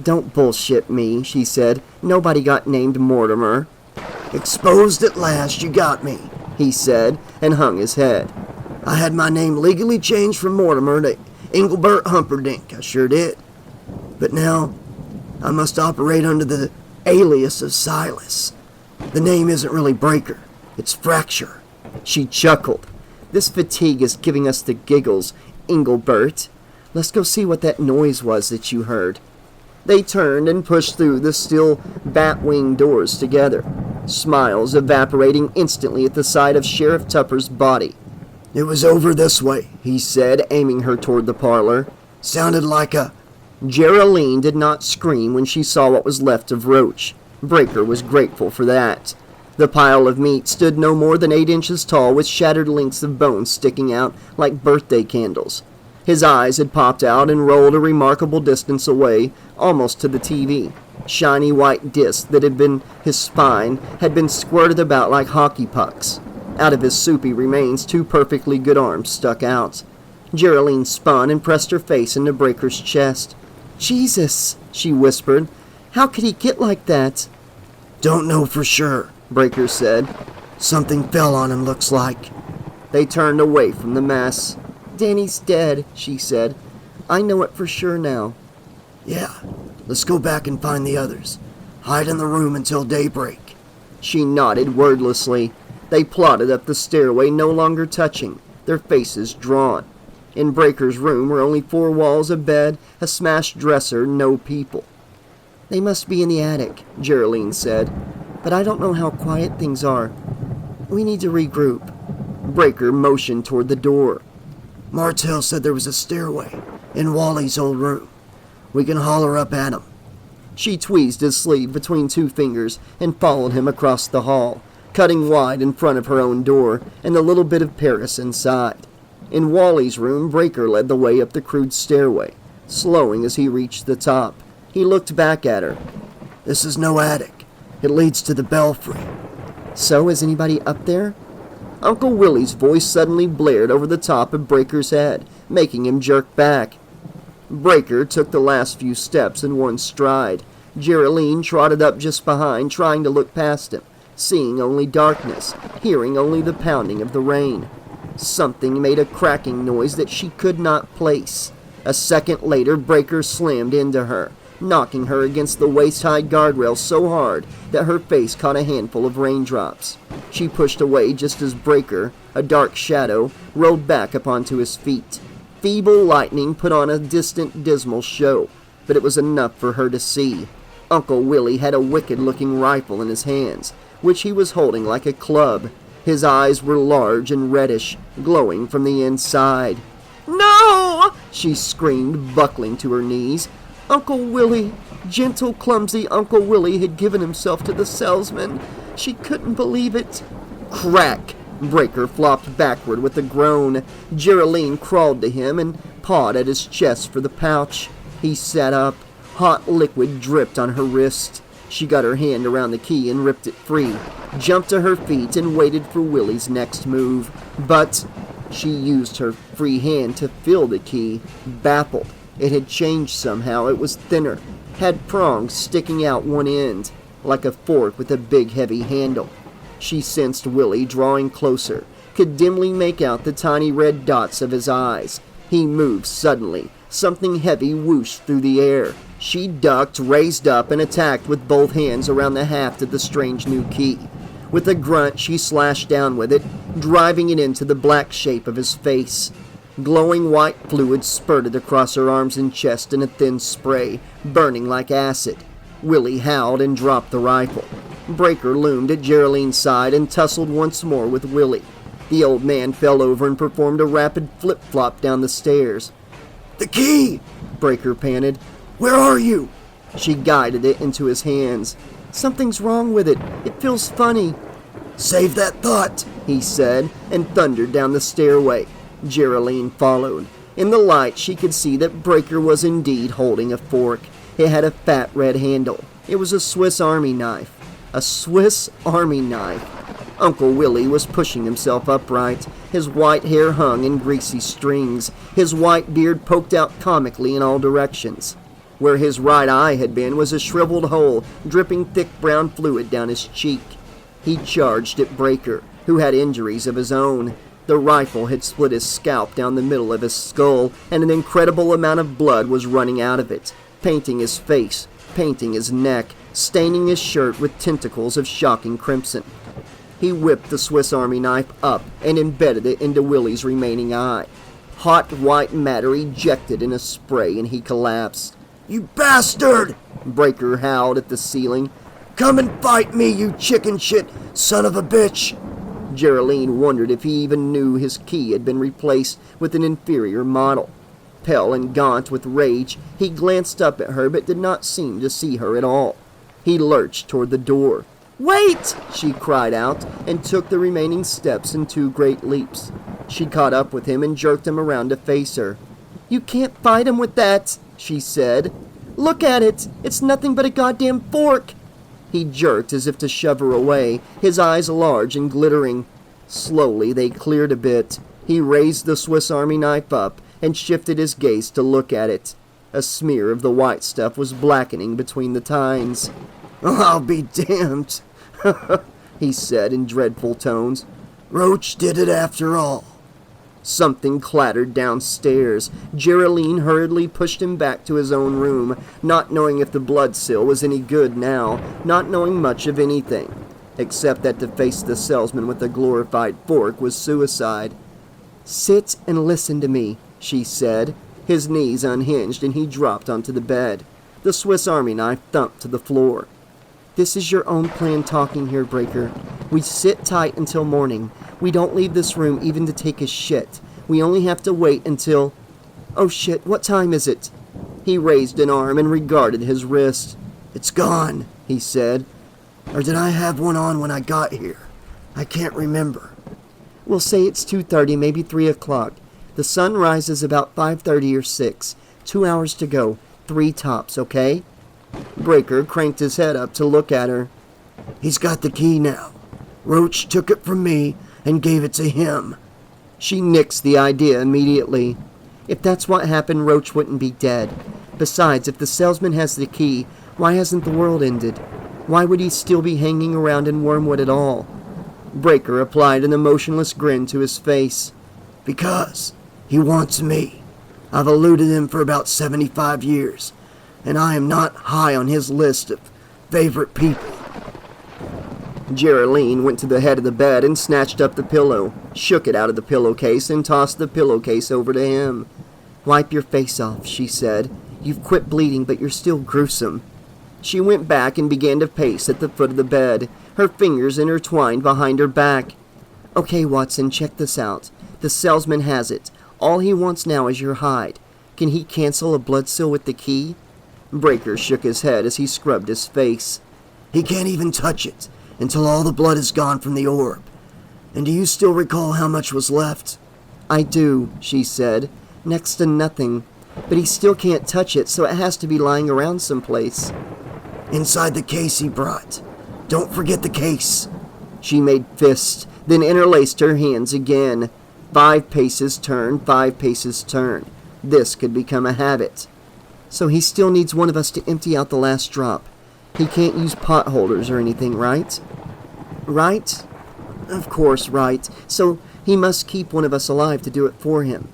Don't bullshit me, she said. Nobody got named Mortimer. Exposed at last, you got me, he said, and hung his head. I had my name legally changed from Mortimer to Engelbert Humperdinck, I sure did. But now, I must operate under the alias of Silas. The name isn't really Breaker, it's Fracture. She chuckled. This fatigue is giving us the giggles, Engelbert. Let's go see what that noise was that you heard. They turned and pushed through the steel bat-wing doors together, smiles evaporating instantly at the sight of Sheriff Tupper's body. It was over this way, he said, aiming her toward the parlor. Sounded like a... Geraldine did not scream when she saw what was left of Roach. Breaker was grateful for that. The pile of meat stood no more than 8 inches tall, with shattered links of bone sticking out like birthday candles. His eyes had popped out and rolled a remarkable distance away, almost to the TV. Shiny white discs that had been his spine had been squirted about like hockey pucks. Out of his soupy remains, 2 perfectly good arms stuck out. Geraldine spun and pressed her face into Breaker's chest. Jesus, she whispered. How could he get like that? Don't know for sure, Breaker said. Something fell on him, looks like. They turned away from the mess. Danny's dead, she said. I know it for sure now. Yeah, let's go back and find the others. Hide in the room until daybreak. She nodded wordlessly. They plodded up the stairway, no longer touching, their faces drawn. In Breaker's room were only 4 walls, a bed, a smashed dresser, no people. They must be in the attic, Geraldine said, but I don't know how quiet things are. We need to regroup. Breaker motioned toward the door. Martell said there was a stairway in Wally's old room. We can holler up at him. She tweezed his sleeve between 2 fingers and followed him across the hall, cutting wide in front of her own door and the little bit of Paris inside. In Wally's room, Breaker led the way up the crude stairway, slowing as he reached the top. He looked back at her. This is no attic. It leads to the belfry. So, is anybody up there? Uncle Willie's voice suddenly blared over the top of Breaker's head, making him jerk back. Breaker took the last few steps in one stride. Geraldine trotted up just behind, trying to look past him, seeing only darkness, hearing only the pounding of the rain. Something made a cracking noise that she could not place. A second later, Breaker slammed into her, knocking her against the waist-high guardrail so hard that her face caught a handful of raindrops. She pushed away just as Breaker, a dark shadow, rolled back up onto his feet. Feeble lightning put on a distant, dismal show, but it was enough for her to see. Uncle Willie had a wicked-looking rifle in his hands, which he was holding like a club. His eyes were large and reddish, glowing from the inside. "No!" she screamed, buckling to her knees. Uncle Willie, gentle, clumsy Uncle Willie, had given himself to the salesman. She couldn't believe it. Crack! Breaker flopped backward with a groan. Geraldine crawled to him and pawed at his chest for the pouch. He sat up. Hot liquid dripped on her wrist. She got her hand around the key and ripped it free, jumped to her feet and waited for Willie's next move. But she used her free hand to feel the key, baffled. It had changed somehow. It was thinner, had prongs sticking out one end, like a fork with a big heavy handle. She sensed Willie drawing closer, could dimly make out the tiny red dots of his eyes. He moved suddenly. Something heavy whooshed through the air. She ducked, raised up, and attacked with both hands around the haft of the strange new key. With a grunt, she slashed down with it, driving it into the black shape of his face. Glowing white fluid spurted across her arms and chest in a thin spray, burning like acid. Willie howled and dropped the rifle. Breaker loomed at Geraldine's side and tussled once more with Willie. The old man fell over and performed a rapid flip-flop down the stairs. "The key!" Breaker panted. "Where are you?" She guided it into his hands. "Something's wrong with it. It feels funny." Save that thought, he said, and thundered down the stairway. Geraldine followed. In the light, she could see that Breaker was indeed holding a fork. It had a fat red handle. It was a Swiss Army knife. A Swiss Army knife. Uncle Willie was pushing himself upright. His white hair hung in greasy strings. His white beard poked out comically in all directions. Where his right eye had been was a shriveled hole, dripping thick brown fluid down his cheek. He charged at Breaker, who had injuries of his own. The rifle had split his scalp down the middle of his skull, and an incredible amount of blood was running out of it, painting his face, painting his neck, staining his shirt with tentacles of shocking crimson. He whipped the Swiss Army knife up and embedded it into Willie's remaining eye. Hot white matter ejected in a spray, and he collapsed. "You bastard!" Breaker howled at the ceiling. "Come and fight me, you chicken shit son of a bitch!" Geraldine wondered if he even knew his key had been replaced with an inferior model. Pale and gaunt with rage, he glanced up at her but did not seem to see her at all. He lurched toward the door. "Wait!" she cried out, and took the remaining steps in 2 great leaps. She caught up with him and jerked him around to face her. "You can't fight him with that," she said. "Look at it! It's nothing but a goddamn fork!" He jerked as if to shove her away, his eyes large and glittering. Slowly they cleared a bit. He raised the Swiss Army knife up and shifted his gaze to look at it. A smear of the white stuff was blackening between the tines. "I'll be damned," he said in dreadful tones. "Roach did it after all." Something clattered downstairs. Geraldine hurriedly pushed him back to his own room, not knowing if the blood seal was any good now, not knowing much of anything, except that to face the salesman with a glorified fork was suicide. "Sit and listen to me," she said. His knees unhinged and he dropped onto the bed. The Swiss Army knife thumped to the floor. "This is your own plan talking here, Breaker. We sit tight until morning. We don't leave this room even to take a shit. We only have to wait until... Oh shit, what time is it?" He raised an arm and regarded his wrist. "It's gone," he said. "Or did I have one on when I got here? I can't remember." "We'll say it's 2:30, maybe 3 o'clock. The sun rises about 5:30 or 6. 2 hours to go. 3 tops, okay?" Breaker cranked his head up to look at her. "He's got the key now. Roach took it from me and gave it to him." She nixed the idea immediately. If that's what happened, Roach wouldn't be dead. Besides, if the salesman has the key, why hasn't the world ended? Why would he still be hanging around in Wormwood at all? Breaker applied an emotionless grin to his face. "Because he wants me. I've eluded him for about 75 years, and I am not high on his list of favorite people." Geraldine went to the head of the bed and snatched up the pillow, shook it out of the pillowcase, and tossed the pillowcase over to him. "Wipe your face off," she said. "You've quit bleeding, but you're still gruesome." She went back and began to pace at the foot of the bed, her fingers intertwined behind her back. "Okay, Watson, check this out. The salesman has it. All he wants now is your hide. Can he cancel a blood seal with the key?" Breaker shook his head as he scrubbed his face. "He can't even touch it until all the blood is gone from the orb. And do you still recall how much was left?" "I do," she said. "Next to nothing. But he still can't touch it, so it has to be lying around someplace." "Inside the case he brought. Don't forget the case." She made fists, then interlaced her hands again. 5 paces turn, 5 paces turn. This could become a habit. "So he still needs one of us to empty out the last drop. He can't use pot holders or anything, right?" "Right? Of course, right. So he must keep one of us alive to do it for him."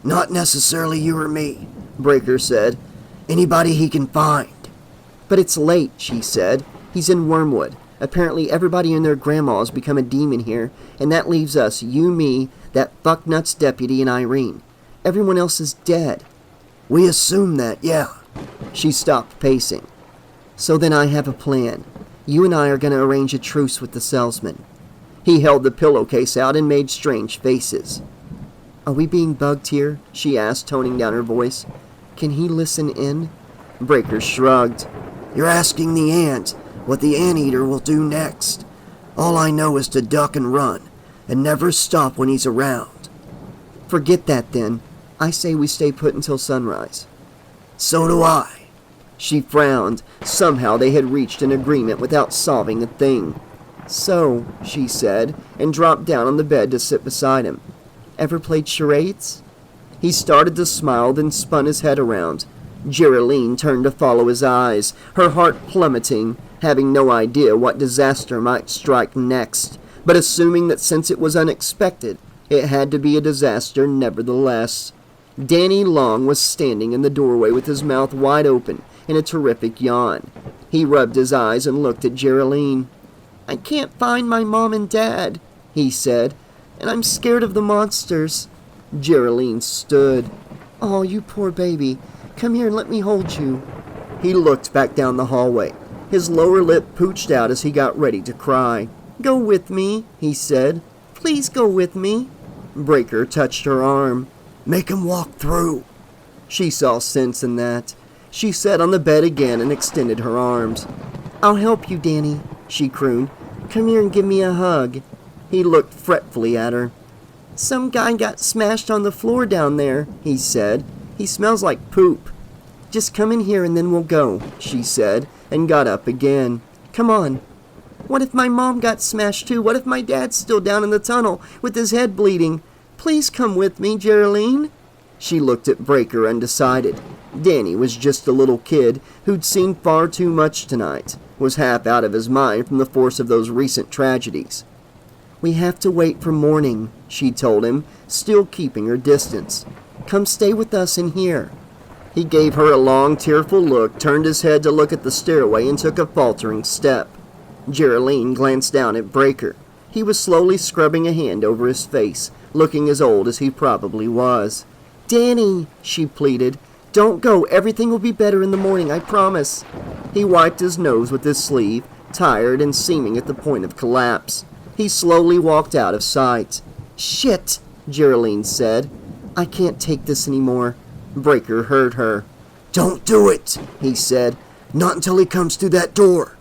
"Not necessarily you or me," Breaker said. "Anybody he can find." "But it's late," she said. "He's in Wormwood. Apparently everybody and their grandma has become a demon here, and that leaves us, you, me, that fucknuts deputy, and Irene. Everyone else is dead." "We assume that, yeah." She stopped pacing. "So then I have a plan. You and I are going to arrange a truce with the salesman." He held the pillowcase out and made strange faces. "Are we being bugged here?" she asked, toning down her voice. "Can he listen in?" Breaker shrugged. "You're asking the ant what the anteater will do next. All I know is to duck and run, and never stop when he's around. Forget that then. I say we stay put until sunrise. So do I. She frowned. Somehow they had reached an agreement without solving a thing. So, she said, and dropped down on the bed to sit beside him. Ever played charades? He started to smile, then spun his head around. Geraldine turned to follow his eyes, her heart plummeting, having no idea what disaster might strike next, but assuming that since it was unexpected, it had to be a disaster nevertheless. Danny Long was standing in the doorway with his mouth wide open in a terrific yawn. He rubbed his eyes and looked at Geraldine. I can't find my mom and dad, he said, and I'm scared of the monsters. Geraldine stood. Oh, you poor baby. Come here and let me hold you. He looked back down the hallway. His lower lip pooched out as he got ready to cry. Go with me, he said. Please go with me. Breaker touched her arm. Make him walk through. She saw sense in that. She sat on the bed again and extended her arms. I'll help you, Danny, she crooned. Come here and give me a hug. He looked fretfully at her. Some guy got smashed on the floor down there, he said. He smells like poop. Just come in here and then we'll go, she said, and got up again. Come on. What if my mom got smashed too? What if my dad's still down in the tunnel with his head bleeding? Please come with me, Geraldine. She looked at Breaker undecided. Danny was just a little kid who'd seen far too much tonight, was half out of his mind from the force of those recent tragedies. We have to wait for morning, she told him, still keeping her distance. Come stay with us in here. He gave her a long, tearful look, turned his head to look at the stairway, and took a faltering step. Geraldine glanced down at Breaker. He was slowly scrubbing a hand over his face, looking as old as he probably was. Danny, she pleaded, don't go. Everything will be better in the morning, I promise. He wiped his nose with his sleeve, tired and seeming at the point of collapse. He slowly walked out of sight. Shit, Geraldine said. I can't take this anymore. Breaker heard her. Don't do it, he said. Not until he comes through that door.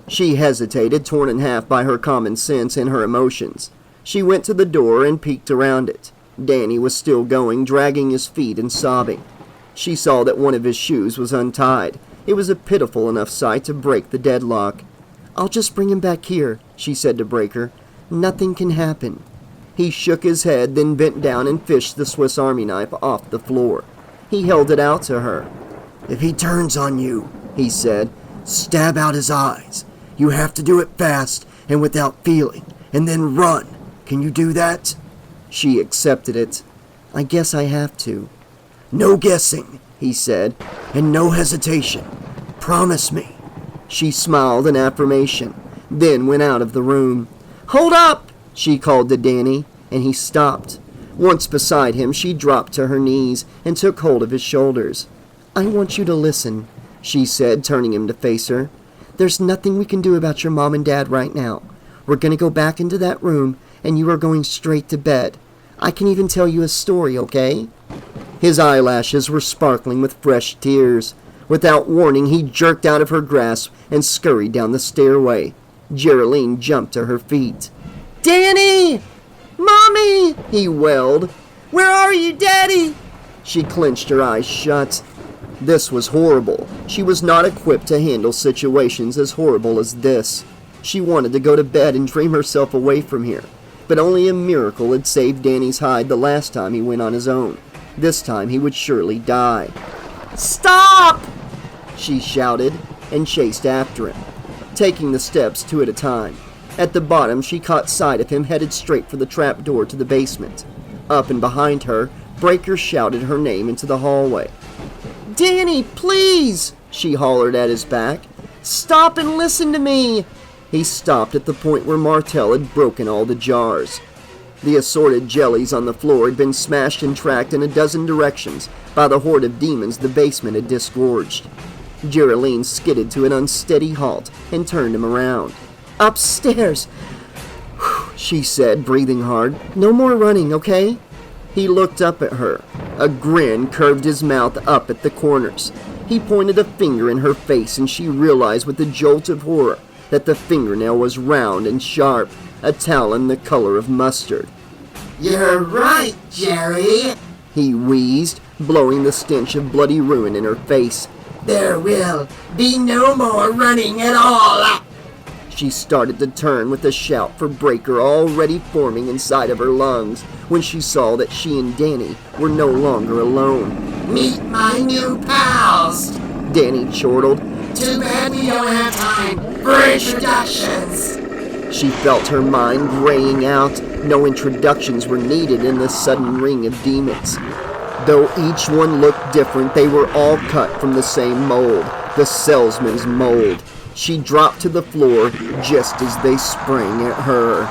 She hesitated, torn in half by her common sense and her emotions. She went to the door and peeked around it. Danny was still going, dragging his feet and sobbing. She saw that one of his shoes was untied. It was a pitiful enough sight to break the deadlock. I'll just bring him back here, she said to Breaker. Nothing can happen. He shook his head, then bent down and fished the Swiss Army knife off the floor. He held it out to her. If he turns on you, he said, stab out his eyes. You have to do it fast and without feeling, and then run. Can you do that? She accepted it. I guess I have to. No guessing, he said, and no hesitation. Promise me. She smiled in affirmation, then went out of the room. Hold up, she called to Danny, and he stopped. Once beside him, she dropped to her knees and took hold of his shoulders. I want you to listen, she said, turning him to face her. There's nothing we can do about your mom and dad right now. We're going to go back into that room, and you are going straight to bed. I can even tell you a story, okay? His eyelashes were sparkling with fresh tears. Without warning, he jerked out of her grasp and scurried down the stairway. Geraldine jumped to her feet. Danny! Mommy! He wailed. Where are you, Daddy? She clenched her eyes shut. This was horrible. She was not equipped to handle situations as horrible as this. She wanted to go to bed and dream herself away from here. But only a miracle had saved Danny's hide the last time he went on his own. This time he would surely die. Stop! She shouted and chased after him, taking the steps two at a time. At the bottom, she caught sight of him headed straight for the trap door to the basement. Up and behind her, Breaker shouted her name into the hallway. Danny, please! She hollered at his back. Stop and listen to me! He stopped at the point where Martel had broken all the jars. The assorted jellies on the floor had been smashed and tracked in a dozen directions by the horde of demons the basement had disgorged. Geraldine skidded to an unsteady halt and turned him around. Upstairs, she said, breathing hard. No more running, okay? He looked up at her. A grin curved his mouth up at the corners. He pointed a finger in her face, and she realized with a jolt of horror that the fingernail was round and sharp, a talon the color of mustard. You're right, Jerry. He wheezed, blowing the stench of bloody ruin in her face. There will be no more running at all. She started to turn with a shout for Breaker already forming inside of her lungs when she saw that she and Danny were no longer alone. Meet my new pals. Danny chortled. Too bad we don't have time for introductions. She felt her mind graying out. No introductions were needed in this sudden ring of demons. Though each one looked different, they were all cut from the same mold, the salesman's mold. She dropped to the floor just as they sprang at her.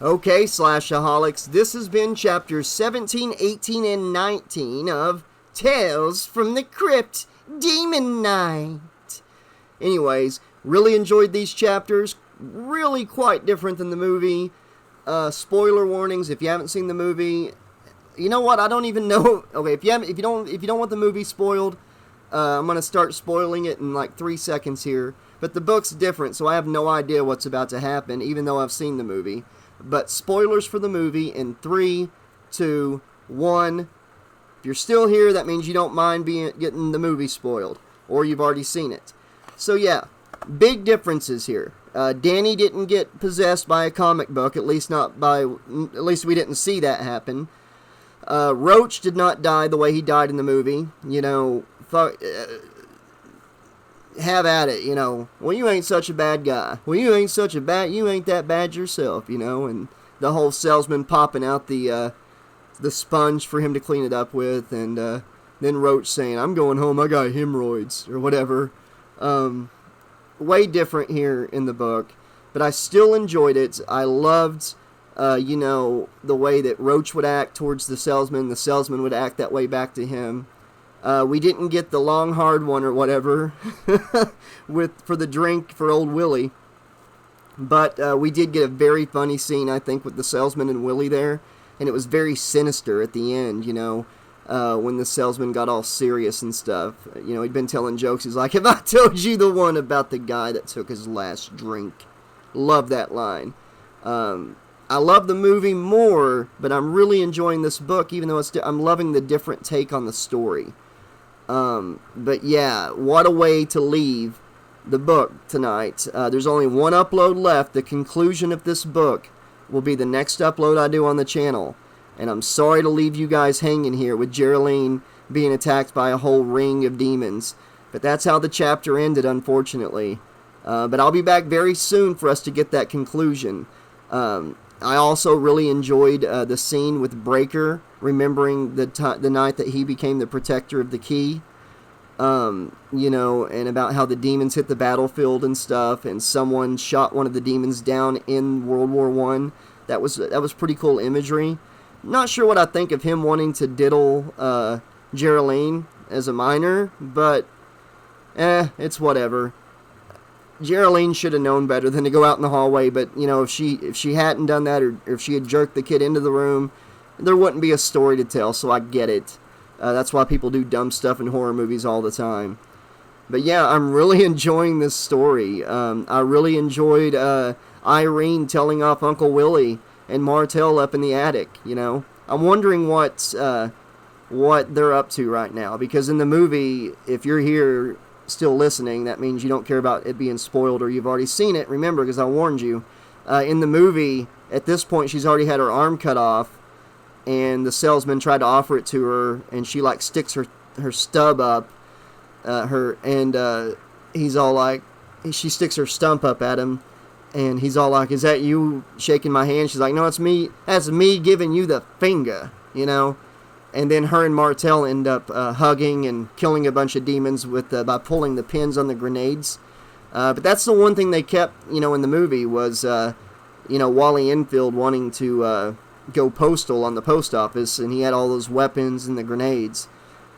Okay, Slashaholics, this has been chapters 17, 18, and 19 of Tales from the Crypt, Demon Night. Anyways, really enjoyed these chapters. Really quite different than the movie. Spoiler warnings if you haven't seen the movie. You know what? I don't even know. Okay, if you don't want the movie spoiled, I'm gonna start spoiling it in like 3 seconds here. But the book's different, so I have no idea what's about to happen, even though I've seen the movie. But spoilers for the movie in 3, 2, 1. If you're still here, that means you don't mind getting the movie spoiled, or you've already seen it. So yeah, big differences here. Danny didn't get possessed by a comic book, at least we didn't see that happen. Roach did not die the way he died in the movie. You know, have at it, you know. Well, you ain't such a bad guy. Well, you ain't that bad yourself, you know. And the whole salesman popping out the sponge for him to clean it up with, and then Roach saying, "I'm going home, I got hemorrhoids," or whatever. Way different here in the book, but I still enjoyed it. I loved, the way that Roach would act towards the salesman would act that way back to him. We didn't get the long hard one or whatever for the drink for old Willie, but we did get a very funny scene, I think, with the salesman and Willie there, and it was very sinister at the end, you know. When the salesman got all serious and stuff. You know, he'd been telling jokes. He's like, "Have I told you the one about the guy that took his last drink?" Love that line. I love the movie more, but I'm really enjoying this book, even though I'm loving the different take on the story. But yeah, what a way to leave the book tonight. There's only one upload left. The conclusion of this book will be the next upload I do on the channel. And I'm sorry to leave you guys hanging here with Geraldine being attacked by a whole ring of demons. But that's how the chapter ended, unfortunately. But I'll be back very soon for us to get that conclusion. I also really enjoyed the scene with Breaker, remembering the night that he became the protector of the key. And about how the demons hit the battlefield and stuff, and someone shot one of the demons down in World War I. That was pretty cool imagery. Not sure what I think of him wanting to diddle Geraldine as a minor, but it's whatever. Geraldine should have known better than to go out in the hallway, but you know, if she hadn't done that, or if she had jerked the kid into the room, there wouldn't be a story to tell, so I get it. That's why people do dumb stuff in horror movies all the time. But yeah, I'm really enjoying this story. I really enjoyed Irene telling off Uncle Willie and Martell up in the attic, you know. I'm wondering what they're up to right now, because in the movie, if you're here still listening, that means you don't care about it being spoiled or you've already seen it. Remember, because I warned you. In the movie, at this point, she's already had her arm cut off, and the salesman tried to offer it to her, and she like sticks her stub up, he's all like, she sticks her stump up at him. And he's all like, "Is that you shaking my hand?" She's like, "No, it's me. That's me giving you the finger," you know. And then her and Martell end up hugging and killing a bunch of demons by pulling the pins on the grenades. But that's the one thing they kept, you know, in the movie was, Wally Enfield wanting to go postal on the post office, and he had all those weapons and the grenades.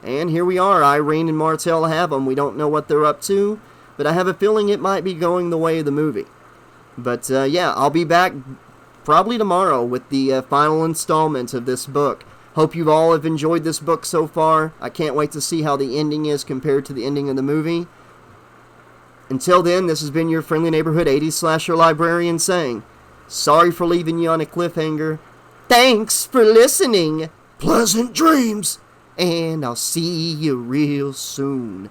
And here we are. Irene and Martell have them. We don't know what they're up to, but I have a feeling it might be going the way of the movie. But yeah, I'll be back probably tomorrow with the final installment of this book. Hope you all have enjoyed this book so far. I can't wait to see how the ending is compared to the ending of the movie. Until then, this has been your friendly neighborhood 80s slasher librarian saying, sorry for leaving you on a cliffhanger. Thanks for listening. Pleasant dreams. And I'll see you real soon.